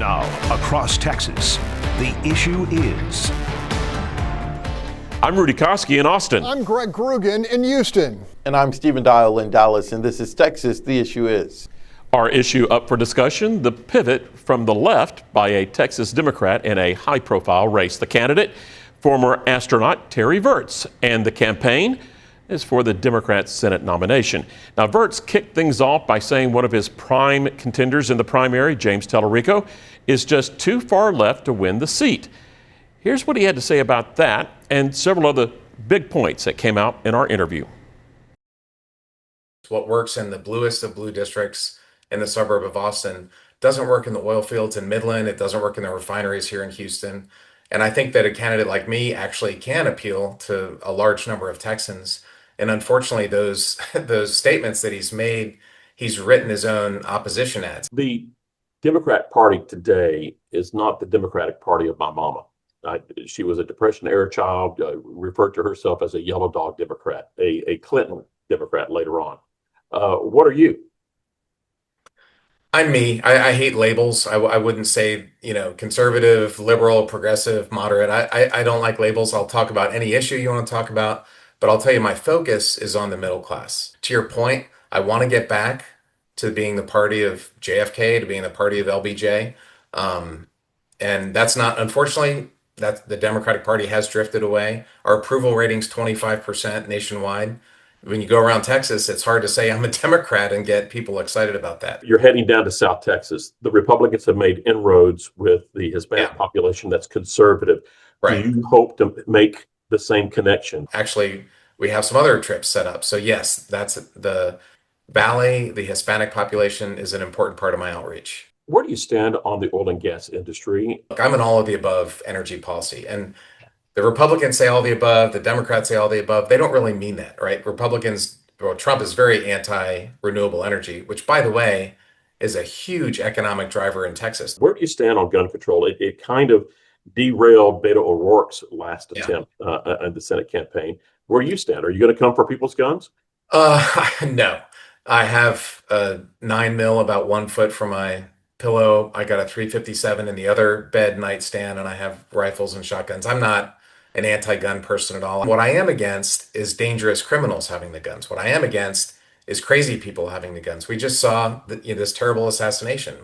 Now, across Texas, the issue is. I'm Rudy Koski in Austin. I'm Greg Krugen in Houston. And I'm Stephen Dial in Dallas, and this is Texas, the issue is. Our issue up for discussion, the pivot from the left by a Texas Democrat in a high-profile race. The candidate, former astronaut Terry Virts, and the campaign is for the Democrat Senate nomination. Now, Virts kicked things off by saying one of his prime contenders in the primary, James Tellerico, is just too far left to win the seat. Here's what he had to say about that and several other big points that came out in our interview. What works in the bluest of blue districts in the suburb of Austin doesn't work in the oil fields in Midland. It doesn't work in the refineries here in Houston. And I think that a candidate like me actually can appeal to a large number of Texans. And unfortunately, those statements that he's made, he's written his own opposition ads. The Democrat Party today is not the Democratic Party of my mama. She was a Depression-era child, referred to herself as a yellow dog Democrat, a Clinton Democrat later on. What are you? I'm me. I hate labels. I wouldn't say, conservative, liberal, progressive, moderate. I don't like labels. I'll talk about any issue you want to talk about, but I'll tell you my focus is on the middle class. To your point, I want to get back to being the party of JFK, to being the party of LBJ. And that's not, unfortunately, that the Democratic Party has drifted away. Our approval rating's 25% nationwide. When you go around Texas, it's hard to say I'm a Democrat and get people excited about that. You're heading down to South Texas. The Republicans have made inroads with the Hispanic population that's conservative. Right. Do you hope to make the same connection? Actually, we have some other trips set up. So yes, that's the Valley, the Hispanic population is an important part of my outreach. Where do you stand on the oil and gas industry? Look, I'm an all of the above energy policy. And the Republicans say all the above, the Democrats say all the above. They don't really mean that, right? Trump is very anti-renewable energy, which, by the way, is a huge economic driver in Texas. Where do you stand on gun control? It kind of derailed Beto O'Rourke's last attempt in the Senate campaign. Where do you stand? Are you going to come for people's guns? No. I have a 9mm about 1 foot from my pillow. I got a .357 in the other bed nightstand, and I have rifles and shotguns. I'm not an anti-gun person at all. What I am against is dangerous criminals having the guns. What I am against is crazy people having the guns. We just saw this terrible assassination.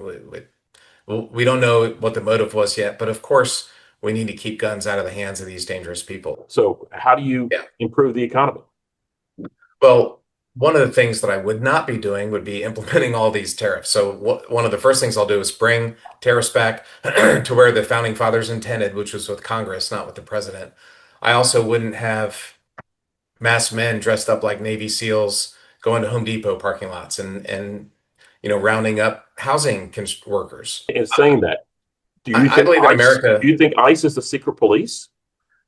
We don't know what the motive was yet, but of course we need to keep guns out of the hands of these dangerous people. So how do you improve the economy? Well, one of the things that I would not be doing would be implementing all these tariffs. So one of the first things I'll do is bring tariffs back to where the founding fathers intended, which was with Congress, not with the president. I also wouldn't have masked men dressed up like Navy SEALs going to Home Depot parking lots and rounding up housing workers. In saying that, do you think ICE is the secret police?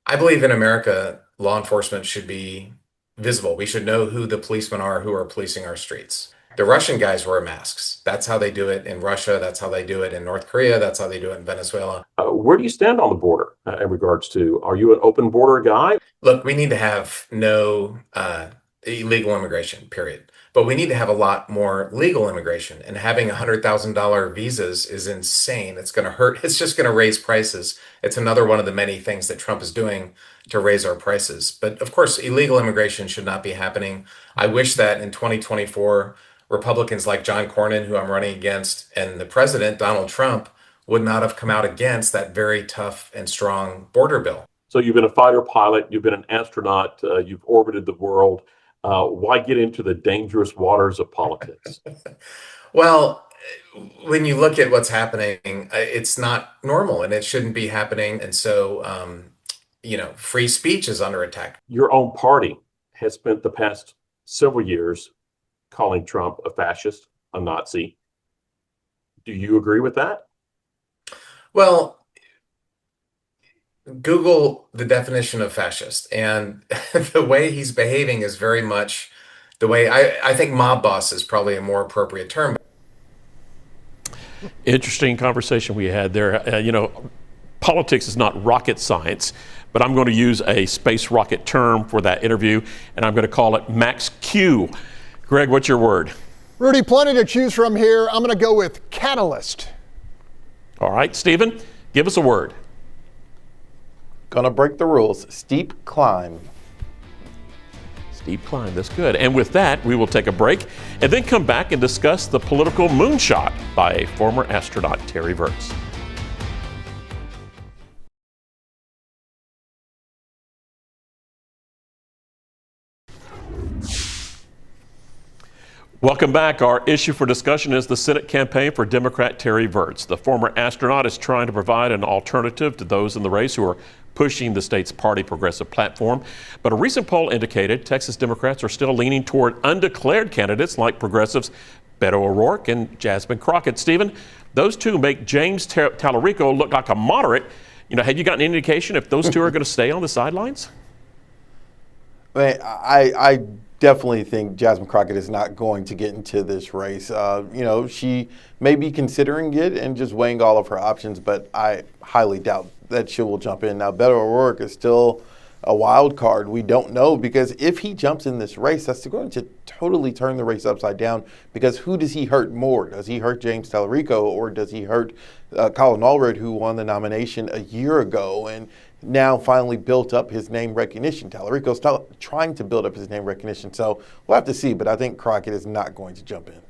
I believe in America, law enforcement should be visible. We should know who the policemen are who are policing our streets. The Russian guys wear masks. That's how they do it in Russia. That's how they do it in North Korea. That's how they do it in Venezuela. Where do you stand on the border in regards to, are you an open border guy? Look, we need to have no illegal immigration, period. But we need to have a lot more legal immigration. And having $100,000 visas is insane. It's going to hurt. It's just going to raise prices. It's another one of the many things that Trump is doing to raise our prices. But of course, illegal immigration should not be happening. I wish that in 2024, Republicans like John Cornyn, who I'm running against, and the president, Donald Trump, would not have come out against that very tough and strong border bill. So you've been a fighter pilot, you've been an astronaut, you've orbited the world. Why get into the dangerous waters of politics? Well, when you look at what's happening, it's not normal and it shouldn't be happening. And so, free speech is under attack. Your own party has spent the past several years calling Trump a fascist, a Nazi. Do you agree with that? Well, Google the definition of fascist, and the way he's behaving is very much the way I think mob boss is probably a more appropriate term. Interesting conversation we had there. Politics is not rocket science, but I'm going to use a space rocket term for that interview, and I'm going to call it Max Q. Greg, what's your word? Rudy, plenty to choose from here. I'm going to go with catalyst. All right, Stephen, give us a word. Gonna break the rules. Steep climb. Steep climb, that's good. And with that, we will take a break and then come back and discuss the political moonshot by a former astronaut, Terry Virts. Welcome back. Our issue for discussion is the Senate campaign for Democrat Terry Virts. The former astronaut is trying to provide an alternative to those in the race who are pushing the state's party progressive platform. But a recent poll indicated Texas Democrats are still leaning toward undeclared candidates like progressives Beto O'Rourke and Jasmine Crockett. Stephen, those two make James Tallarico look like a moderate. Have you gotten any indication if those two are going to stay on the sidelines? I definitely think Jasmine Crockett is not going to get into this race. She may be considering it and just weighing all of her options, but I highly doubt that she will jump in. Now, Beto O'Rourke is still a wild card. We don't know, because if he jumps in this race, that's going to totally turn the race upside down, because who does he hurt more? Does he hurt James Tallarico, or does he hurt Colin Allred, who won the nomination a year ago and now finally built up his name recognition? Tallarico's trying to build up his name recognition, so we'll have to see, but I think Crockett is not going to jump in.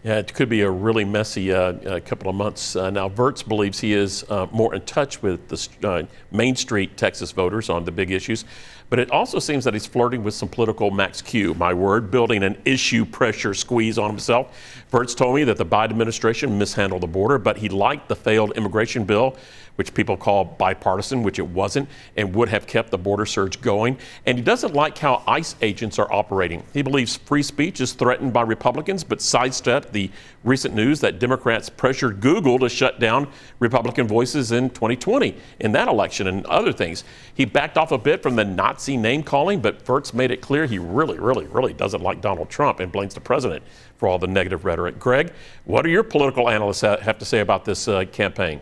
Yeah, it could be a really messy couple of months. Now, Virts believes he is more in touch with the Main Street Texas voters on the big issues, but it also seems that he's flirting with some political Max Q, my word, building an issue pressure squeeze on himself. Virts told me that the Biden administration mishandled the border, but he liked the failed immigration bill, which people call bipartisan, which it wasn't, and would have kept the border surge going. And he doesn't like how ICE agents are operating. He believes free speech is threatened by Republicans, but sidestepped the recent news that Democrats pressured Google to shut down Republican voices in 2020 in that election and other things. He backed off a bit from the Nazi name calling, but Virts made it clear he really doesn't like Donald Trump and blames the president for all the negative rhetoric. Greg, what do your political analysts have to say about this campaign?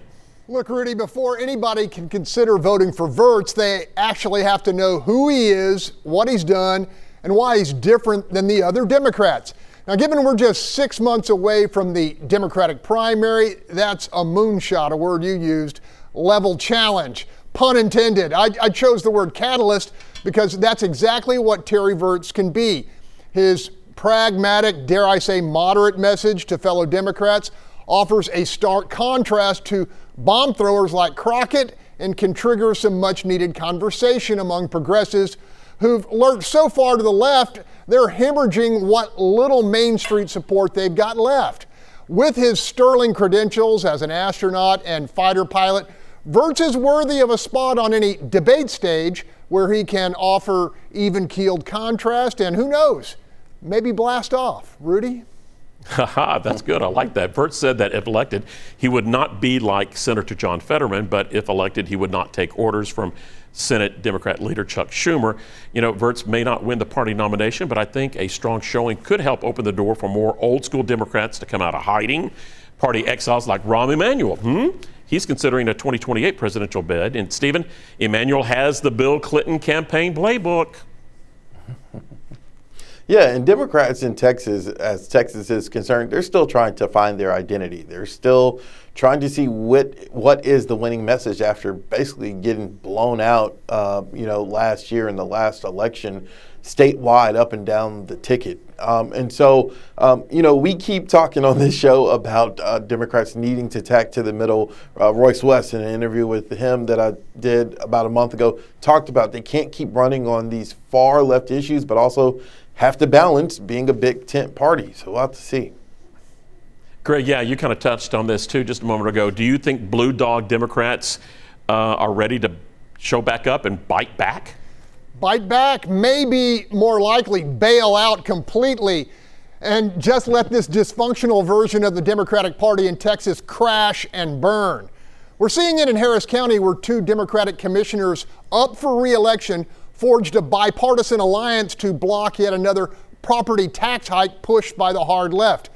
Look, Rudy, before anybody can consider voting for Virts, they actually have to know who he is, what he's done, and why he's different than the other Democrats. Now, given we're just 6 months away from the Democratic primary, that's a moonshot, a word you used, level challenge. Pun intended. I chose the word catalyst because that's exactly what Terry Virts can be. His pragmatic, dare I say, moderate message to fellow Democrats offers a stark contrast to bomb throwers like Crockett and can trigger some much needed conversation among progressives who've lurched so far to the left, they're hemorrhaging what little Main Street support they've got left. With his sterling credentials as an astronaut and fighter pilot, Virts is worthy of a spot on any debate stage where he can offer even-keeled contrast and, who knows, maybe blast off. Rudy? Haha, that's good. I like that. Virts said that if elected, he would not be like Senator John Fetterman, but if elected, he would not take orders from Senate Democrat leader Chuck Schumer. Virts may not win the party nomination, but I think a strong showing could help open the door for more old school Democrats to come out of hiding. Party exiles like Rahm Emanuel. He's considering a 2028 presidential bid. And Stephen, Emanuel has the Bill Clinton campaign playbook. Yeah, and Democrats in Texas, as Texas is concerned, they're still trying to find their identity. They're still trying to see what is the winning message after basically getting blown out, last year in the last election, statewide up and down the ticket. We keep talking on this show about Democrats needing to tack to the middle. Royce West, in an interview with him that I did about a month ago, talked about they can't keep running on these far left issues, but also have to balance being a big tent party. So we'll have to see. Greg, yeah, you kind of touched on this too just a moment ago. Do you think Blue Dog Democrats are ready to show back up and bite back? Bite back, maybe more likely bail out completely and just let this dysfunctional version of the Democratic Party in Texas crash and burn. We're seeing it in Harris County, where two Democratic commissioners up for re-election forged a bipartisan alliance to block yet another property tax hike pushed by the hard left.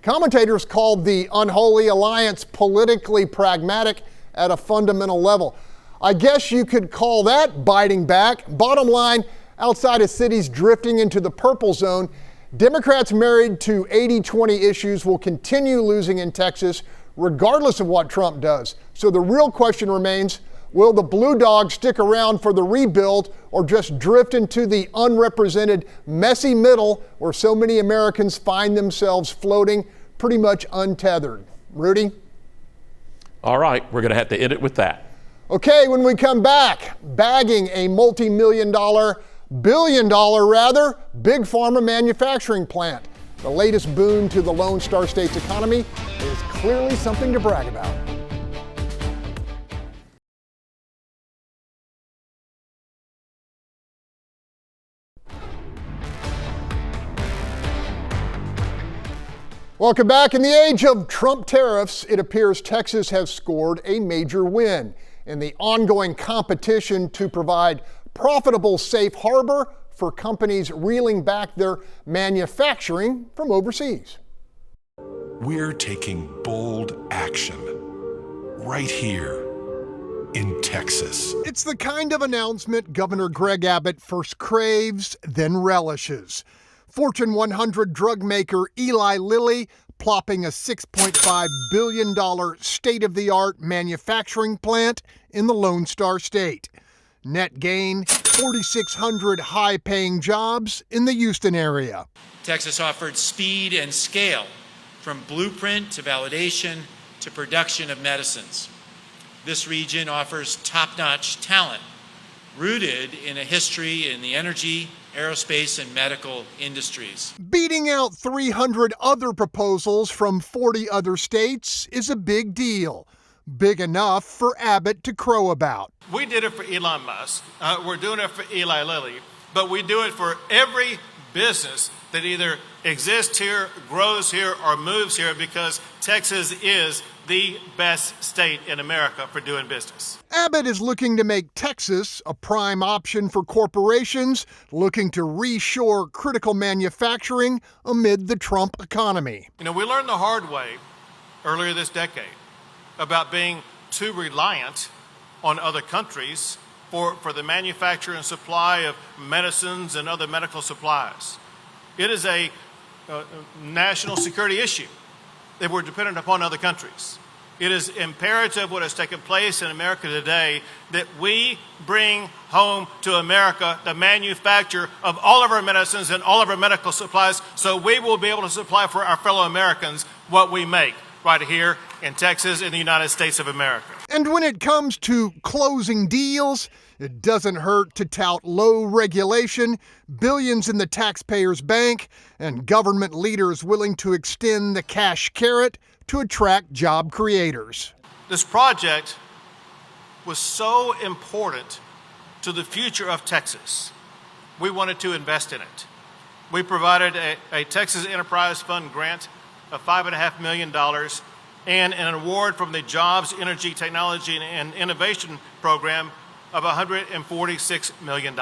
Commentators called the unholy alliance politically pragmatic at a fundamental level. I guess you could call that biting back. Bottom line, outside of cities drifting into the purple zone, Democrats married to 80-20 issues will continue losing in Texas, regardless of what Trump does. So the real question remains, will the blue dog stick around for the rebuild or just drift into the unrepresented, messy middle where so many Americans find themselves floating pretty much untethered? Rudy? All right, we're going to have to end it with that. Okay, when we come back, bagging a billion-dollar rather, big pharma manufacturing plant. The latest boon to the Lone Star State's economy is clearly something to brag about. Welcome back. In the age of Trump tariffs, it appears Texas has scored a major win in the ongoing competition to provide profitable safe harbor for companies reeling back their manufacturing from overseas. We're taking bold action right here in Texas. It's the kind of announcement Governor Greg Abbott first craves, then relishes. Fortune 100 drug maker Eli Lilly plopping a $6.5 billion state-of-the-art manufacturing plant in the Lone Star State. Net gain, 4,600 high-paying jobs in the Houston area. Texas offered speed and scale, from blueprint to validation to production of medicines. This region offers top-notch talent, rooted in a history in the energy, aerospace, and medical industries. Beating out 300 other proposals from 40 other states is a big deal. Big enough for Abbott to crow about. We did it for Elon Musk. We're doing it for Eli Lilly. But we do it for every business that either exists here, grows here, or moves here, because Texas is the best state in America for doing business. Abbott is looking to make Texas a prime option for corporations looking to reshore critical manufacturing amid the Trump economy. You know, we learned the hard way earlier this decade about being too reliant on other countries for the manufacture and supply of medicines and other medical supplies. It is a national security issue that we're dependent upon other countries. It is imperative what has taken place in America today that we bring home to America the manufacture of all of our medicines and all of our medical supplies, so we will be able to supply for our fellow Americans what we make right here in Texas, in the United States of America. And when it comes to closing deals, it doesn't hurt to tout low regulation, billions in the taxpayer's bank, and government leaders willing to extend the cash carrot to attract job creators. This project was so important to the future of Texas. We wanted to invest in it. We provided a Texas Enterprise Fund grant of $5.5 million and an award from the Jobs, Energy, Technology, and Innovation Program of $146 million.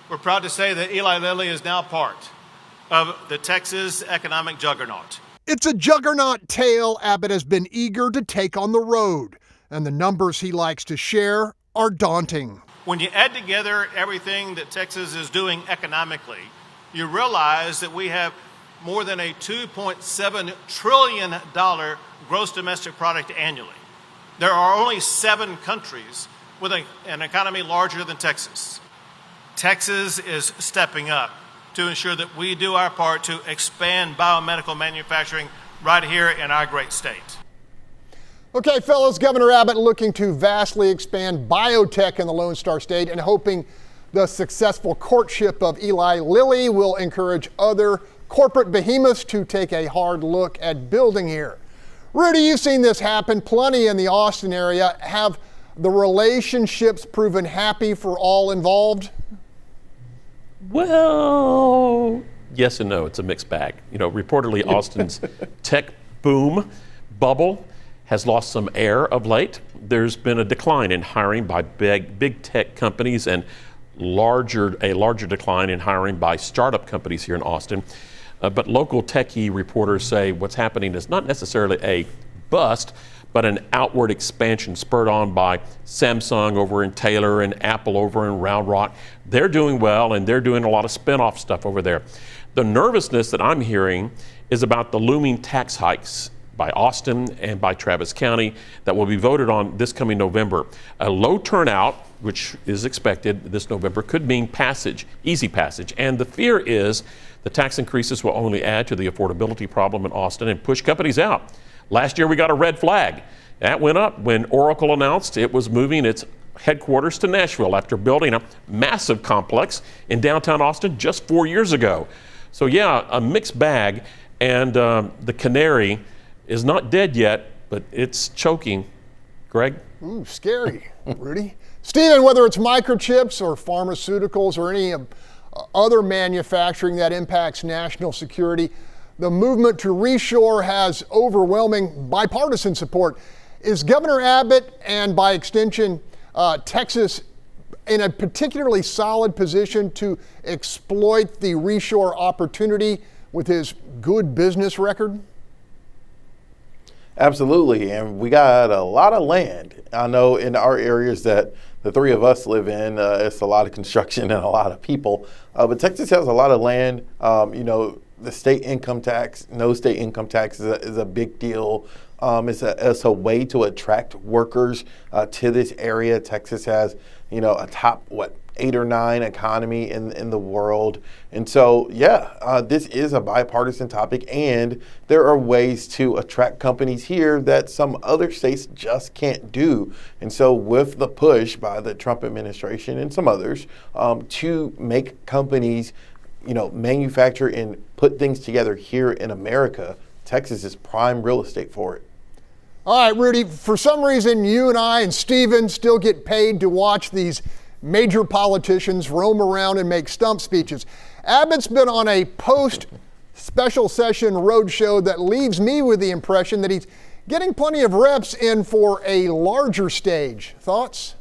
We're proud to say that Eli Lilly is now part of the Texas economic juggernaut. It's a juggernaut tale Abbott has been eager to take on the road, and the numbers he likes to share are daunting. When you add together everything that Texas is doing economically, you realize that we have more than a $2.7 trillion gross domestic product annually. There are only 7 countries with an economy larger than Texas. Texas is stepping up to ensure that we do our part to expand biomedical manufacturing right here in our great state. Okay, fellas, Governor Abbott looking to vastly expand biotech in the Lone Star State and hoping the successful courtship of Eli Lilly will encourage other corporate behemoths to take a hard look at building here. Rudy, you've seen this happen plenty in the Austin area. Have the relationships proven happy for all involved? Well, yes and no. It's a mixed bag. You know, reportedly Austin's tech boom bubble has lost some air of late. There's been a decline in hiring by big tech companies and a larger decline in hiring by startup companies here in Austin. But local techie reporters say what's happening is not necessarily a bust, but an outward expansion spurred on by Samsung over in Taylor and Apple over in Round Rock. They're doing well, and they're doing a lot of spin-off stuff over there. The nervousness that I'm hearing is about the looming tax hikes by Austin, and by Travis County that will be voted on this coming November. A low turnout, which is expected this November, could mean passage, easy passage. And the fear is the tax increases will only add to the affordability problem in Austin and push companies out. Last year we got a red flag. That went up when Oracle announced it was moving its headquarters to Nashville after building a massive complex in downtown Austin just 4 years ago. So yeah, a mixed bag, and the canary is not dead yet, but it's choking. Greg? Ooh, scary, Rudy. Stephen, whether it's microchips or pharmaceuticals or any other manufacturing that impacts national security, the movement to reshore has overwhelming bipartisan support. Is Governor Abbott, and by extension Texas, in a particularly solid position to exploit the reshore opportunity with his good business record? Absolutely, and we got a lot of land. I know in our areas that the three of us live in, it's a lot of construction and a lot of people. But Texas has a lot of land. The state income tax, no state income tax is a big deal. It's a way to attract workers to this area. Texas has, a top, 8 or 9 economy in the world. And so, this is a bipartisan topic, and there are ways to attract companies here that some other states just can't do. And so with the push by the Trump administration and some others to make companies, manufacture and put things together here in America, Texas is prime real estate for it. All right, Rudy, for some reason, you and I and Steven still get paid to watch these major politicians roam around and make stump speeches. Abbott's been on a post-special session roadshow that leaves me with the impression that he's getting plenty of reps in for a larger stage. Thoughts?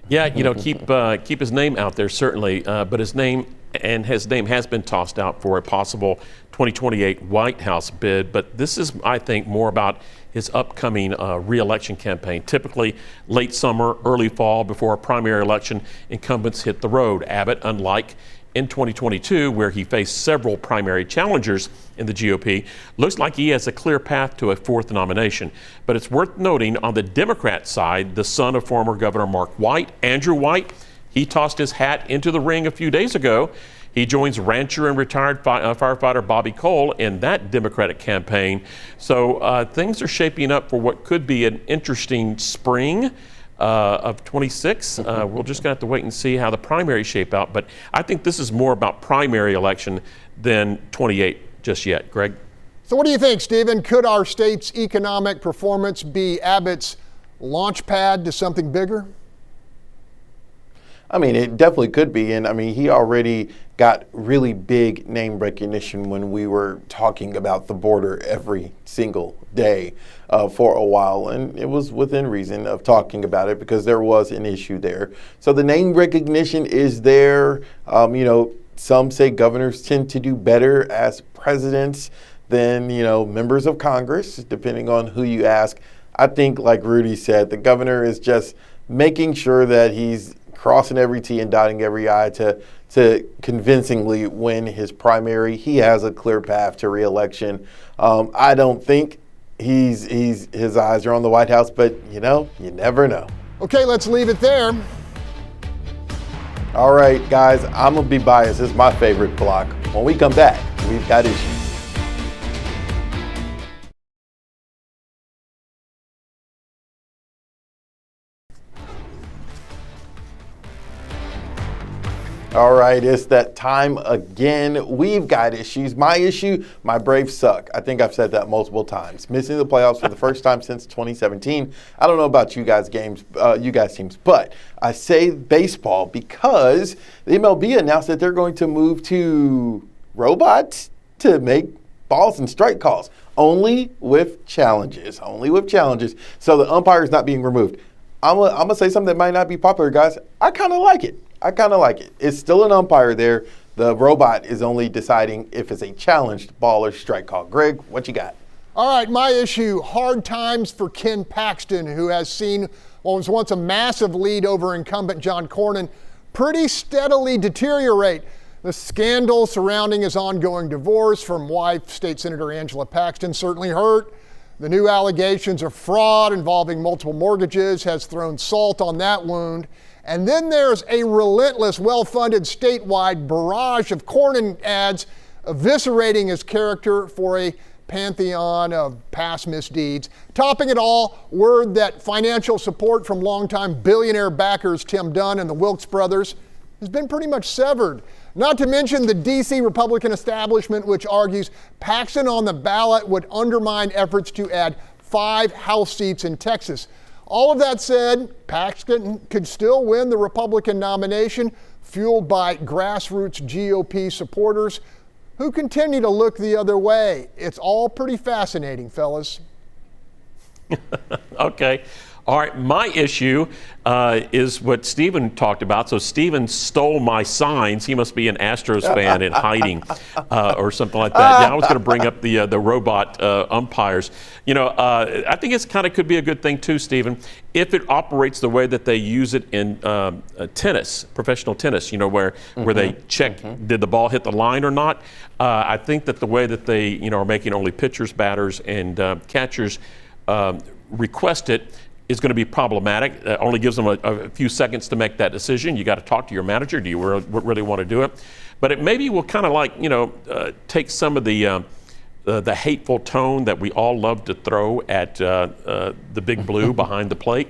Yeah, keep his name out there, certainly, but his name has been tossed out for a possible 2028 White House bid. But this is, I think, more about his upcoming re-election campaign. Typically late summer, early fall, before a primary election, incumbents hit the road. Abbott, unlike in 2022, where he faced several primary challengers in the GOP, looks like he has a clear path to a 4th nomination. But it's worth noting on the Democrat side, the son of former Governor Mark White, Andrew White, he tossed his hat into the ring a few days ago. He joins rancher and retired firefighter Bobby Cole in that Democratic campaign. So things are shaping up for what could be an interesting spring of 26. We're just going to have to wait and see how the primaries shape out. But I think this is more about primary election than 28 just yet. Greg? So what do you think, Stephen? Could our state's economic performance be Abbott's launch pad to something bigger? I mean, it definitely could be. And I mean, he already got really big name recognition when we were talking about the border every single day for a while. And it was within reason of talking about it because there was an issue there. So the name recognition is there. Some say governors tend to do better as presidents than, members of Congress, depending on who you ask. I think, like Rudy said, the governor is just making sure that he's crossing every T and dotting every I to convincingly win his primary. He has a clear path to re-election. I don't think his eyes are on the White House, but you never know. Okay, let's leave it there. All right, guys, I'm gonna be biased. This is my favorite block. When we come back, we've got issues. All right, it's that time again. We've got issues. My issue, my Braves suck. I think I've said that multiple times. Missing the playoffs for the first time since 2017. I don't know about you guys teams, but I say baseball because the MLB announced that they're going to move to robots to make balls and strike calls, only with challenges. So the umpire is not being removed. I'm gonna say something that might not be popular, guys. I kind of like it. It's still an umpire there. The robot is only deciding if it's a challenged ball or strike call. Greg, what you got? All right, my issue, hard times for Ken Paxton, who has seen what was once a massive lead over incumbent John Cornyn pretty steadily deteriorate. The scandal surrounding his ongoing divorce from wife, State Senator Angela Paxton, certainly hurt. The new allegations of fraud involving multiple mortgages has thrown salt on that wound. And then there's a relentless, well-funded statewide barrage of Cornyn ads eviscerating his character for a pantheon of past misdeeds. Topping it all, word that financial support from longtime billionaire backers Tim Dunn and the Wilkes brothers has been pretty much severed. Not to mention the D.C. Republican establishment, which argues Paxton on the ballot would undermine efforts to add 5 House seats in Texas. All of that said, Paxton could still win the Republican nomination, fueled by grassroots GOP supporters who continue to look the other way. It's all pretty fascinating, fellas. Okay. All right, my issue is what Stephen talked about. So Stephen stole my signs. He must be an Astros fan in hiding or something like that. Yeah, I was going to bring up the robot umpires. You know, I think it's kind of could be a good thing too, Stephen, if it operates the way that they use it in tennis, professional tennis. You know, where they check did the ball hit the line or not. I think that the way that they are making only pitchers, batters, and catchers request it is going to be problematic. Only gives them a few seconds to make that decision. You got to talk to your manager. Do you really want to do it? But it maybe will kind of like, take some of the hateful tone that we all love to throw at the big blue behind the plate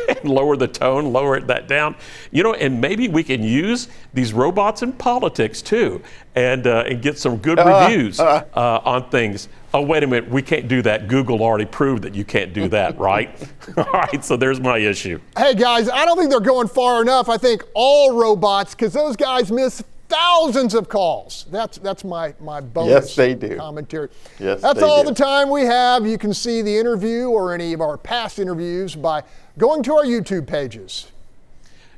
and lower the tone, lower that down. And maybe we can use these robots in politics too and get some good reviews on things. Oh, wait a minute, we can't do that. Google already proved that you can't do that, right? All right, so there's my issue. Hey, guys, I don't think they're going far enough. I think all robots, because those guys miss thousands of calls. That's my bonus yes, they do. Commentary. Yes, That's they all do. the time we have. You can see the interview or any of our past interviews by going to our YouTube pages.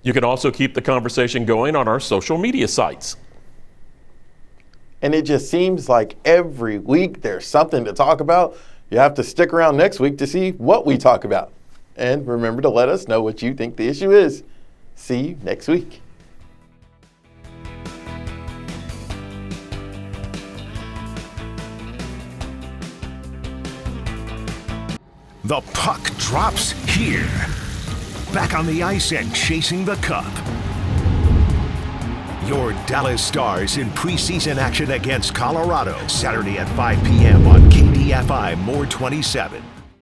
You can also keep the conversation going on our social media sites. And it just seems like every week there's something to talk about. You have to stick around next week to see what we talk about. And remember to let us know what you think the issue is. See you next week. The puck drops here. Back on the ice and chasing the cup. Your Dallas Stars in preseason action against Colorado, Saturday at 5 p.m. on KDFI More 27.